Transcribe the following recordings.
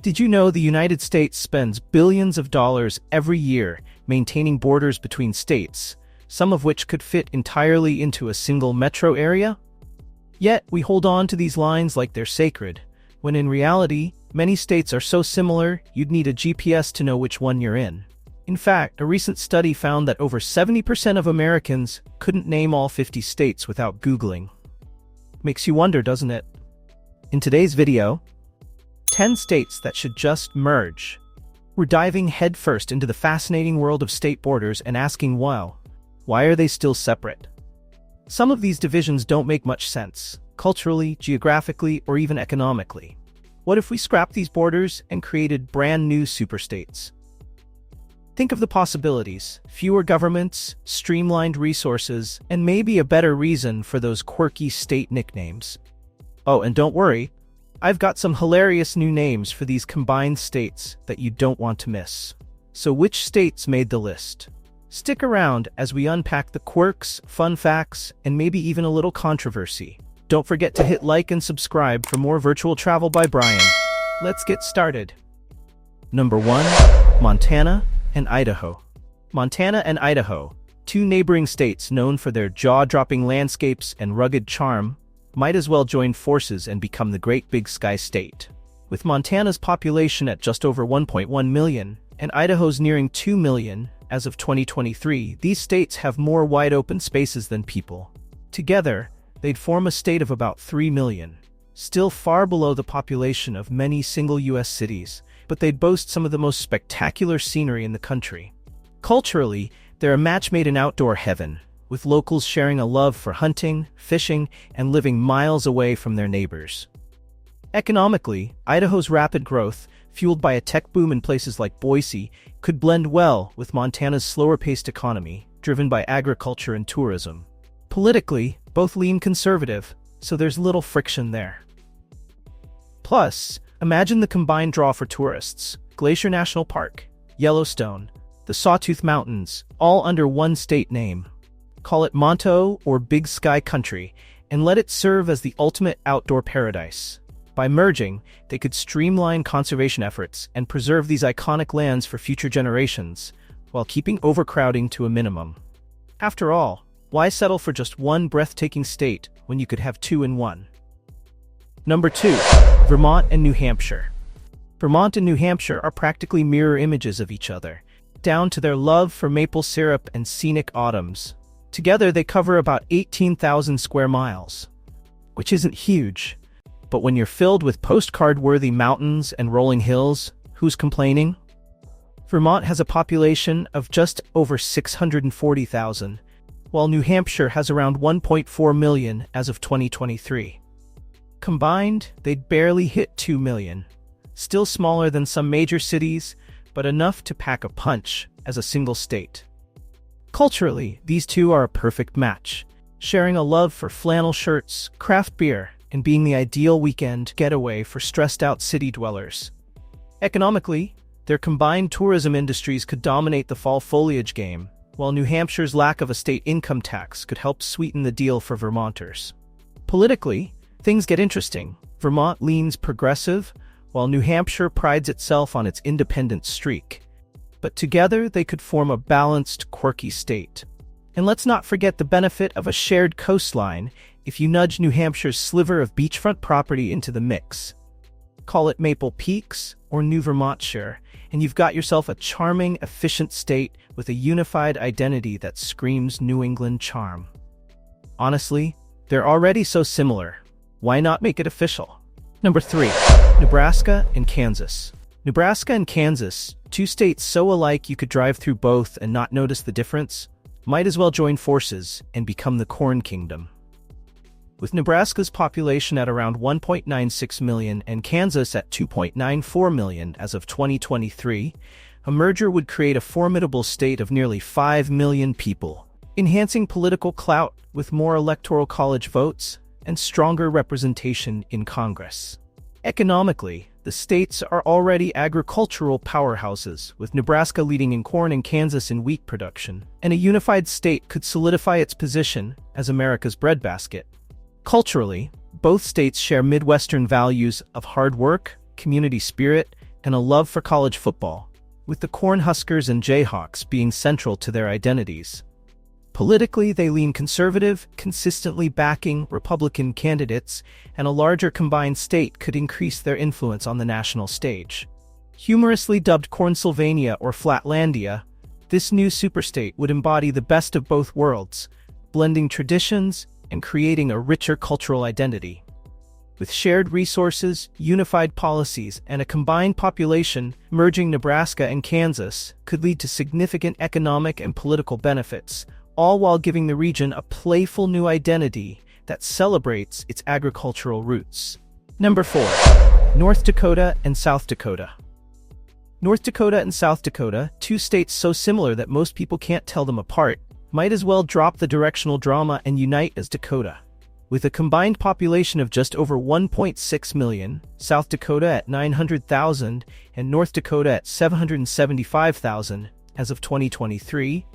Did you know the United States spends billions of dollars every year maintaining borders between states, some of which could fit entirely into a single metro area? Yet, we hold on to these lines like they're sacred, when in reality, many states are so similar you'd need a GPS to know which one you're in. In fact, a recent study found that over 70% of Americans couldn't name all 50 states without Googling. Makes you wonder, doesn't it? In today's video, 10 states that should just merge. We're diving headfirst into the fascinating world of state borders and asking, wow, why are they still separate? Some of these divisions don't make much sense, culturally, geographically, or even economically. What if we scrapped these borders and created brand new superstates? Think of the possibilities: fewer governments, streamlined resources, and maybe a better reason for those quirky state nicknames. Oh, and don't worry, I've got some hilarious new names for these combined states that you don't want to miss. So which states made the list? Stick around as we unpack the quirks, fun facts, and maybe even a little controversy. Don't forget to hit like and subscribe for more virtual travel by Brian. Let's get started. Number 1. Montana and Idaho. Montana and Idaho, two neighboring states known for their jaw-dropping landscapes and rugged charm, might as well join forces and become the Great Big Sky State. With Montana's population at just over 1.1 million and Idaho's nearing 2 million as of 2023, these states have more wide-open spaces than people. Together, they'd form a state of about 3 million, still far below the population of many single U.S. cities, but they'd boast some of the most spectacular scenery in the country. Culturally, they're a match made in outdoor heaven, with locals sharing a love for hunting, fishing, and living miles away from their neighbors. Economically, Idaho's rapid growth, fueled by a tech boom in places like Boise, could blend well with Montana's slower-paced economy, driven by agriculture and tourism. Politically, both lean conservative, so there's little friction there. Plus, imagine the combined draw for tourists: Glacier National Park, Yellowstone, the Sawtooth Mountains, all under one state name. Call it Monto or Big Sky Country, and let it serve as the ultimate outdoor paradise. By merging, they could streamline conservation efforts and preserve these iconic lands for future generations, while keeping overcrowding to a minimum. After all, why settle for just one breathtaking state when you could have two in one? Number 2. Vermont and New Hampshire. Vermont and New Hampshire are practically mirror images of each other, down to their love for maple syrup and scenic autumns. Together, they cover about 18,000 square miles, which isn't huge. But when you're filled with postcard-worthy mountains and rolling hills, who's complaining? Vermont has a population of just over 640,000, while New Hampshire has around 1.4 million as of 2023. Combined, they'd barely hit 2 million. Still smaller than some major cities, but enough to pack a punch as a single state. Culturally, these two are a perfect match, sharing a love for flannel shirts, craft beer, and being the ideal weekend getaway for stressed-out city dwellers. Economically, their combined tourism industries could dominate the fall foliage game, while New Hampshire's lack of a state income tax could help sweeten the deal for Vermonters. Politically, things get interesting. Vermont leans progressive, while New Hampshire prides itself on its independent streak. But together, they could form a balanced, quirky state. And let's not forget the benefit of a shared coastline if you nudge New Hampshire's sliver of beachfront property into the mix. Call it Maple Peaks or New Vermontshire, and you've got yourself a charming, efficient state with a unified identity that screams New England charm. Honestly, they're already so similar. Why not make it official? Number 3. Nebraska and Kansas. Nebraska and Kansas, two states so alike you could drive through both and not notice the difference, might as well join forces and become the Corn Kingdom. With Nebraska's population at around 1.96 million and Kansas at 2.94 million as of 2023, a merger would create a formidable state of nearly 5 million people, enhancing political clout with more electoral college votes and stronger representation in Congress. Economically, the states are already agricultural powerhouses, with Nebraska leading in corn and Kansas in wheat production, and a unified state could solidify its position as America's breadbasket. Culturally, both states share Midwestern values of hard work, community spirit, and a love for college football, with the Cornhuskers and Jayhawks being central to their identities. Politically, they lean conservative, consistently backing Republican candidates, and a larger combined state could increase their influence on the national stage. Humorously dubbed Cornsylvania or Flatlandia, this new superstate would embody the best of both worlds, blending traditions and creating a richer cultural identity. With shared resources, unified policies, and a combined population, merging Nebraska and Kansas could lead to significant economic and political benefits, all while giving the region a playful new identity that celebrates its agricultural roots. Number 4. North Dakota and South Dakota. North Dakota and South Dakota, two states so similar that most people can't tell them apart, might as well drop the directional drama and unite as Dakota. With a combined population of just over 1.6 million, South Dakota at 900,000 and North Dakota at 775,000 as of 2023,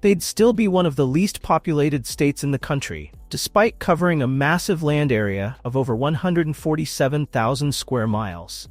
they'd still be one of the least populated states in the country, despite covering a massive land area of over 147,000 square miles.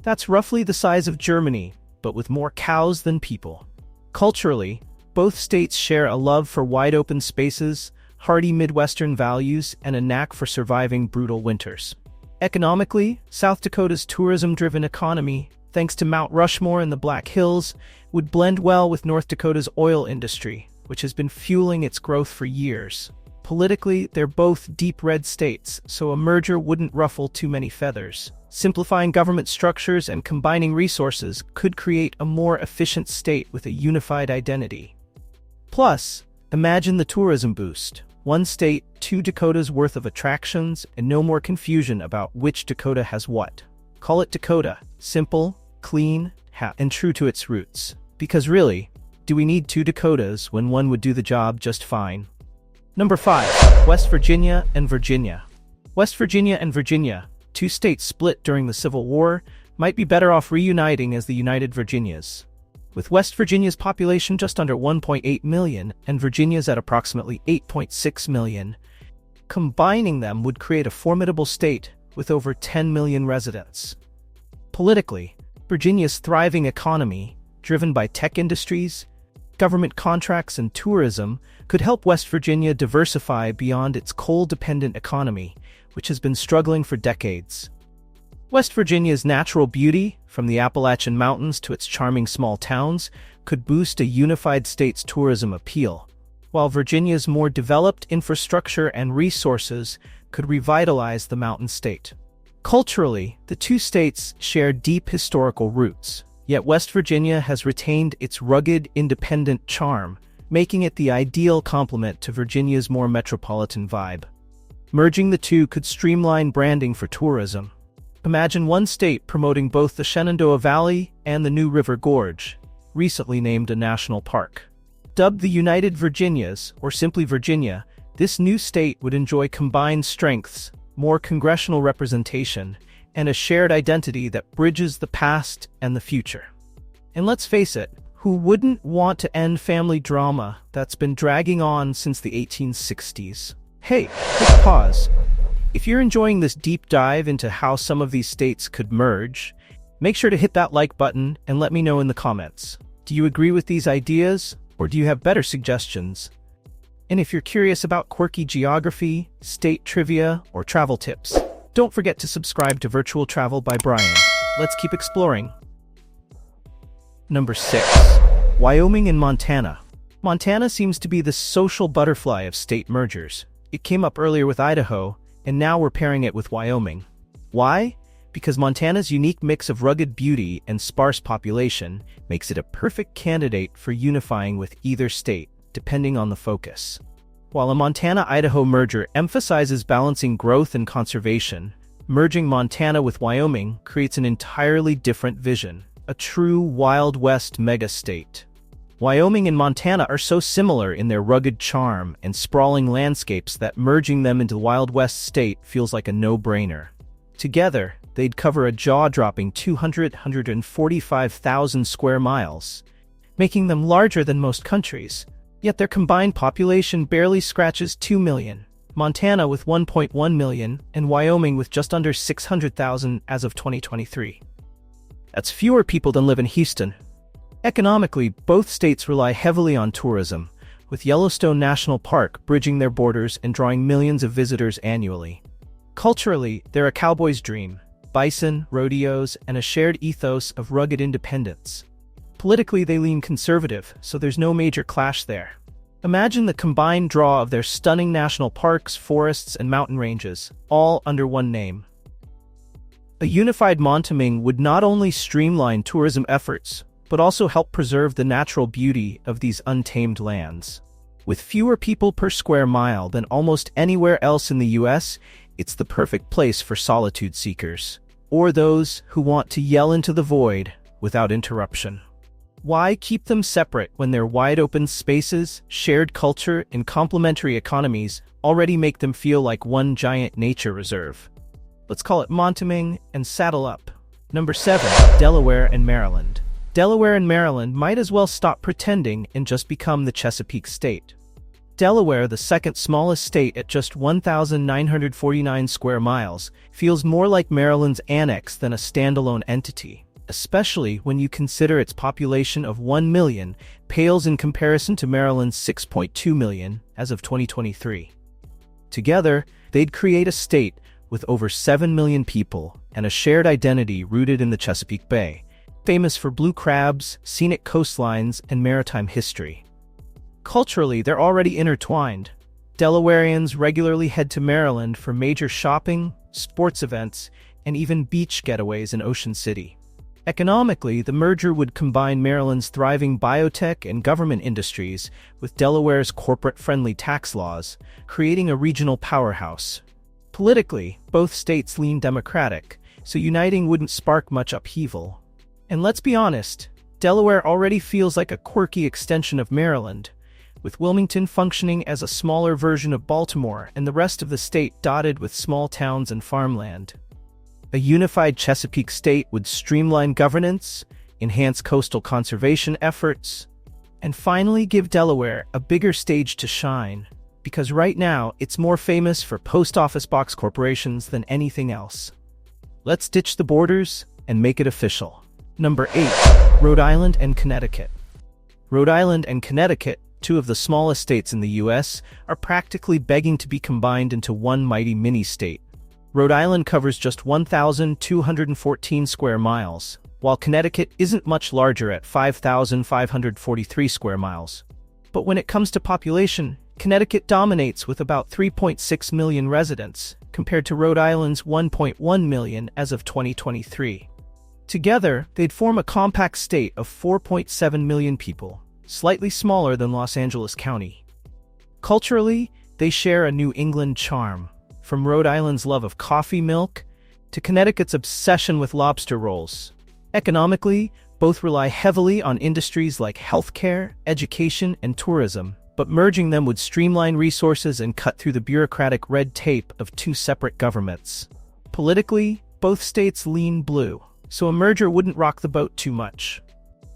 That's roughly the size of Germany, but with more cows than people. Culturally, both states share a love for wide-open spaces, hardy Midwestern values, and a knack for surviving brutal winters. Economically, South Dakota's tourism-driven economy, thanks to Mount Rushmore and the Black Hills, would blend well with North Dakota's oil industry, which has been fueling its growth for years. Politically, they're both deep red states, so a merger wouldn't ruffle too many feathers. Simplifying government structures and combining resources could create a more efficient state with a unified identity. Plus, imagine the tourism boost. One state, two Dakotas worth of attractions, and no more confusion about which Dakota has what. Call it Dakota. Simple, clean, and true to its roots. Because really, do we need two Dakotas when one would do the job just fine? Number 5. West Virginia and Virginia. West Virginia and Virginia, two states split during the Civil War, might be better off reuniting as the United Virginias. With West Virginia's population just under 1.8 million and Virginia's at approximately 8.6 million, combining them would create a formidable state with over 10 million residents. Politically, Virginia's thriving economy, driven by tech industries, government contracts, and tourism, could help West Virginia diversify beyond its coal-dependent economy, which has been struggling for decades. West Virginia's natural beauty, from the Appalachian Mountains to its charming small towns, could boost a unified state's tourism appeal, while Virginia's more developed infrastructure and resources could revitalize the mountain state. Culturally, the two states share deep historical roots, yet West Virginia has retained its rugged, independent charm, making it the ideal complement to Virginia's more metropolitan vibe. Merging the two could streamline branding for tourism. Imagine one state promoting both the Shenandoah Valley and the New River Gorge, recently named a national park. Dubbed the United Virginias, or simply Virginia, this new state would enjoy combined strengths, more congressional representation, and a shared identity that bridges the past and the future. And let's face it, who wouldn't want to end family drama that's been dragging on since the 1860s? Hey, quick pause. If you're enjoying this deep dive into how some of these states could merge, make sure to hit that like button and let me know in the comments. Do you agree with these ideas, or do you have better suggestions? And if you're curious about quirky geography, state trivia, or travel tips, don't forget to subscribe to Virtual Travel by Brian. Let's keep exploring. Number 6. Wyoming and Montana. Montana seems to be the social butterfly of state mergers. It came up earlier with Idaho, and now we're pairing it with Wyoming. Why? Because Montana's unique mix of rugged beauty and sparse population makes it a perfect candidate for unifying with either state, depending on the focus. While a Montana-Idaho merger emphasizes balancing growth and conservation, merging Montana with Wyoming creates an entirely different vision, a true Wild West mega-state. Wyoming and Montana are so similar in their rugged charm and sprawling landscapes that merging them into the Wild West state feels like a no-brainer. Together, they'd cover a jaw-dropping 145,000 square miles, making them larger than most countries. Yet their combined population barely scratches 2 million, Montana with 1.1 million and Wyoming with just under 600,000 as of 2023. That's fewer people than live in Houston. Economically, both states rely heavily on tourism, with Yellowstone National Park bridging their borders and drawing millions of visitors annually. Culturally, they're a cowboy's dream: bison, rodeos, and a shared ethos of rugged independence. Politically, they lean conservative, so there's no major clash there. Imagine the combined draw of their stunning national parks, forests, and mountain ranges, all under one name. A unified Monteming would not only streamline tourism efforts, but also help preserve the natural beauty of these untamed lands. With fewer people per square mile than almost anywhere else in the US, it's the perfect place for solitude seekers, or those who want to yell into the void without interruption. Why keep them separate when their wide-open spaces, shared culture, and complementary economies already make them feel like one giant nature reserve? Let's call it Monteming and saddle up. Number 7. Delaware and Maryland. Delaware and Maryland might as well stop pretending and just become the Chesapeake State. Delaware, the second smallest state at just 1,949 square miles, feels more like Maryland's annex than a standalone entity, especially when you consider its population of 1 million pales in comparison to Maryland's 6.2 million as of 2023. Together, they'd create a state with over 7 million people and a shared identity rooted in the Chesapeake Bay, famous for blue crabs, scenic coastlines, and maritime history. Culturally, they're already intertwined. Delawareans regularly head to Maryland for major shopping, sports events, and even beach getaways in Ocean City. Economically, the merger would combine Maryland's thriving biotech and government industries with Delaware's corporate-friendly tax laws, creating a regional powerhouse. Politically, both states lean Democratic, so uniting wouldn't spark much upheaval. And let's be honest, Delaware already feels like a quirky extension of Maryland, with Wilmington functioning as a smaller version of Baltimore and the rest of the state dotted with small towns and farmland. A unified Chesapeake state would streamline governance, enhance coastal conservation efforts, and finally give Delaware a bigger stage to shine, because right now it's more famous for post office box corporations than anything else. Let's ditch the borders and make it official. Number 8. Rhode Island and Connecticut. Rhode Island and Connecticut, two of the smallest states in the US, are practically begging to be combined into one mighty mini-state. Rhode Island covers just 1,214 square miles, while Connecticut isn't much larger at 5,543 square miles. But when it comes to population, Connecticut dominates with about 3.6 million residents, compared to Rhode Island's 1.1 million as of 2023. Together, they'd form a compact state of 4.7 million people, slightly smaller than Los Angeles County. Culturally, they share a New England charm, from Rhode Island's love of coffee milk to Connecticut's obsession with lobster rolls. Economically, both rely heavily on industries like healthcare, education, and tourism, but merging them would streamline resources and cut through the bureaucratic red tape of two separate governments. Politically, both states lean blue, so a merger wouldn't rock the boat too much.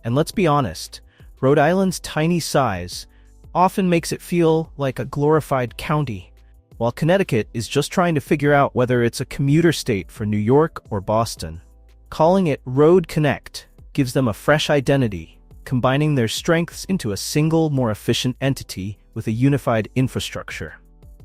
And let's be honest, Rhode Island's tiny size often makes it feel like a glorified county, while Connecticut is just trying to figure out whether it's a commuter state for New York or Boston. Calling it Road Connect gives them a fresh identity, combining their strengths into a single, more efficient entity with a unified infrastructure.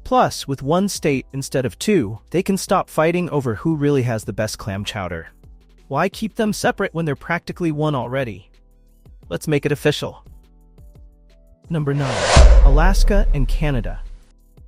Plus, with one state instead of two, they can stop fighting over who really has the best clam chowder. Why keep them separate when they're practically one already? Let's make it official. Number 9. Alaska and Canada.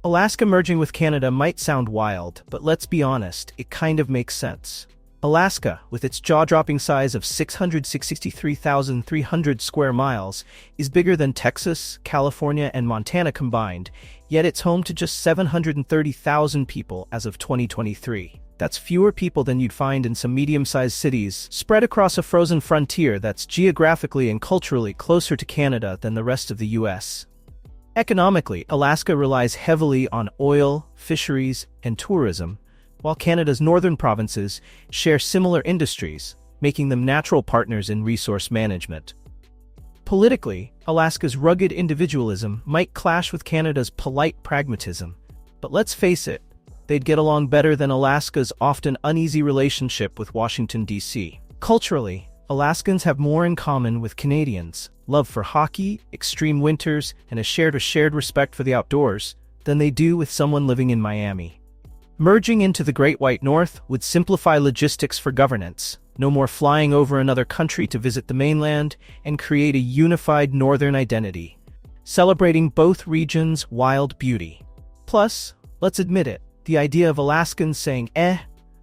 Alaska merging with Canada might sound wild, but let's be honest, it kind of makes sense. Alaska, with its jaw-dropping size of 663,300 square miles, is bigger than Texas, California, and Montana combined, yet it's home to just 730,000 people as of 2023. That's fewer people than you'd find in some medium-sized cities, spread across a frozen frontier that's geographically and culturally closer to Canada than the rest of the US. Economically, Alaska relies heavily on oil, fisheries, and tourism, while Canada's northern provinces share similar industries, making them natural partners in resource management. Politically, Alaska's rugged individualism might clash with Canada's polite pragmatism, but let's face it, they'd get along better than Alaska's often uneasy relationship with Washington, D.C. Culturally, Alaskans have more in common with Canadians, love for hockey, extreme winters, and a shared respect for the outdoors, than they do with someone living in Miami. Merging into the Great White North would simplify logistics for governance, no more flying over another country to visit the mainland, and create a unified northern identity, celebrating both regions' wild beauty. Plus, let's admit it, the idea of Alaskans saying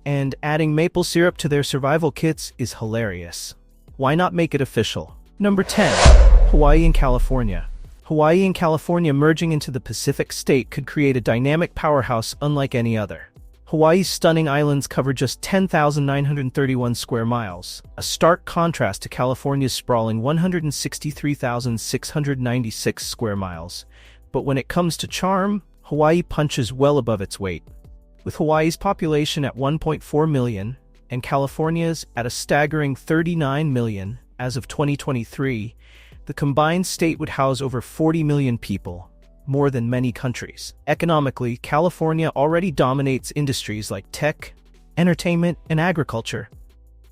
and adding maple syrup to their survival kits is hilarious. Why not make it official? Number 10. Hawaii and California. Hawaii and California merging into the Pacific state could create a dynamic powerhouse unlike any other. Hawaii's stunning islands cover just 10,931 square miles, a stark contrast to California's sprawling 163,696 square miles. But when it comes to charm, Hawaii punches well above its weight. With Hawaii's population at 1.4 million and California's at a staggering 39 million as of 2023, the combined state would house over 40 million people, more than many countries. Economically, California already dominates industries like tech, entertainment, and agriculture,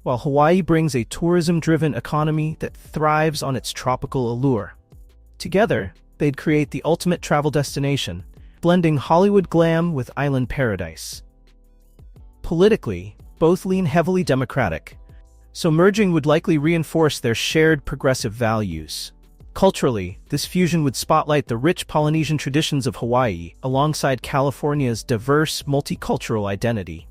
while Hawaii brings a tourism-driven economy that thrives on its tropical allure. Together, they'd create the ultimate travel destination, blending Hollywood glam with island paradise. Politically, both lean heavily Democratic, so merging would likely reinforce their shared progressive values. Culturally, this fusion would spotlight the rich Polynesian traditions of Hawaii alongside California's diverse multicultural identity.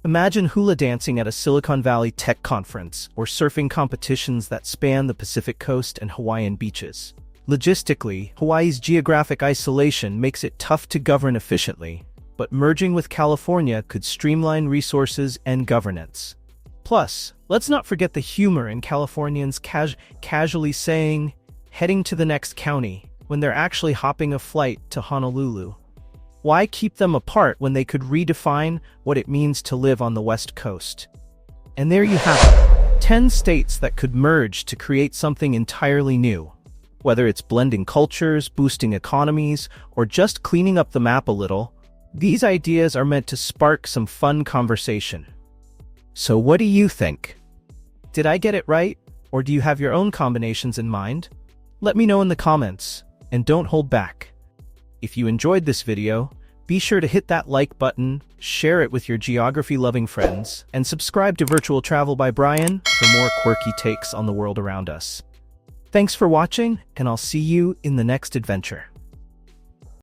Imagine hula dancing at a Silicon Valley tech conference or surfing competitions that span the Pacific coast and Hawaiian beaches. Logistically, Hawaii's geographic isolation makes it tough to govern efficiently, but merging with California could streamline resources and governance. Plus, let's not forget the humor in Californians casually saying, heading to the next county, when they're actually hopping a flight to Honolulu. Why keep them apart when they could redefine what it means to live on the West Coast? And there you have it, 10 states that could merge to create something entirely new. Whether it's blending cultures, boosting economies, or just cleaning up the map a little, these ideas are meant to spark some fun conversation. So what do you think? Did I get it right, or do you have your own combinations in mind? Let me know in the comments, and don't hold back. If you enjoyed this video, be sure to hit that like button, share it with your geography-loving friends, and subscribe to Virtual Travel by Brian for more quirky takes on the world around us. Thanks for watching, and I'll see you in the next adventure.